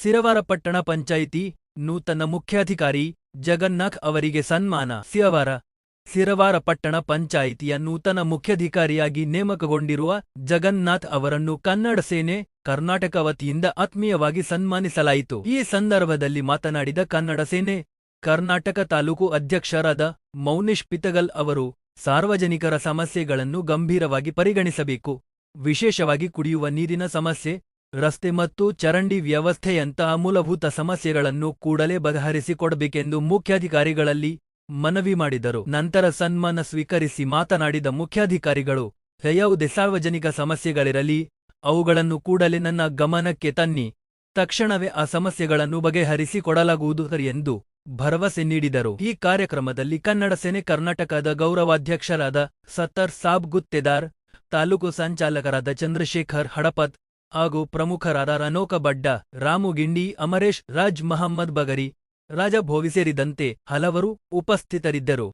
ಸಿರವಾರ ಪಟ್ಟಣ ಪಂಚಾಯಿತಿ ನೂತನ ಮುಖ್ಯಾಧಿಕಾರಿ ಜಗನ್ನಾಥ್ ಅವರಿಗೆ ಸನ್ಮಾನ. ಸಿರವಾರ ಪಟ್ಟಣ ಪಂಚಾಯಿತಿಯ ನೂತನ ಮುಖ್ಯಾಧಿಕಾರಿಯಾಗಿ ನೇಮಕಗೊಂಡಿರುವ ಜಗನ್ನಾಥ್ ಅವರನ್ನು ಕನ್ನಡ ಸೇನೆ ಕರ್ನಾಟಕ ವತಿಯಿಂದ ಆತ್ಮೀಯವಾಗಿ ಸನ್ಮಾನಿಸಲಾಯಿತು. ಈ ಸಂದರ್ಭದಲ್ಲಿ ಮಾತನಾಡಿದ ಕನ್ನಡ ಸೇನೆ ಕರ್ನಾಟಕ ತಾಲೂಕು ಅಧ್ಯಕ್ಷರಾದ ಮೌನೇಶ್ ಪಿತಗಲ್ ಅವರು, ಸಾರ್ವಜನಿಕರ ಸಮಸ್ಯೆಗಳನ್ನು ಗಂಭೀರವಾಗಿ ಪರಿಗಣಿಸಬೇಕು. ವಿಶೇಷವಾಗಿ ಕುಡಿಯುವ ನೀರಿನ ಸಮಸ್ಯೆ, ರಸ್ತೆ ಮತ್ತು ಚರಂಡಿ ವ್ಯವಸ್ಥೆಯಂತಹ ಮೂಲಭೂತ ಸಮಸ್ಯೆಗಳನ್ನು ಕೂಡಲೇ ಬಗೆಹರಿಸಿಕೊಡಬೇಕೆಂದು ಮುಖ್ಯಾಧಿಕಾರಿಗಳಲ್ಲಿ ಮನವಿ ಮಾಡಿದರು. ನಂತರ ಸನ್ಮಾನ ಸ್ವೀಕರಿಸಿ ಮಾತನಾಡಿದ ಮುಖ್ಯಾಧಿಕಾರಿಗಳು, ಯಾವುದೇ ಸಾರ್ವಜನಿಕ ಸಮಸ್ಯೆಗಳಿರಲಿ ಅವುಗಳನ್ನು ಕೂಡಲೇ ನನ್ನ ಗಮನಕ್ಕೆ ತನ್ನಿ, ತಕ್ಷಣವೇ ಆ ಸಮಸ್ಯೆಗಳನ್ನು ಬಗೆಹರಿಸಿಕೊಡಲಾಗುವುದು ಎಂದು ಭರವಸೆ ನೀಡಿದರು. ಈ ಕಾರ್ಯಕ್ರಮದಲ್ಲಿ ಕನ್ನಡ ಸೇನೆ ಕರ್ನಾಟಕದ ಗೌರವಾಧ್ಯಕ್ಷರಾದ ಸತ್ತರ್ ಸಾಬ್ ಗುತ್ತೇದಾರ್, ತಾಲೂಕು ಸಂಚಾಲಕರಾದ ಚಂದ್ರಶೇಖರ್ ಹಡಪತ್ ಹಾಗೂ ಪ್ರಮುಖರಾದ ರನೋಕ ಬಡ್ಡ, ರಾಮು ಗಿಂಡಿ, ಅಮರೇಶ್ ರಾಜ್, ಮಹಮ್ಮದ್ ಬಗರಿ, ರಾಜ ಭೋವಿ ಸೇರಿದಂತೆ ಹಲವರು ಉಪಸ್ಥಿತರಿದ್ದರು.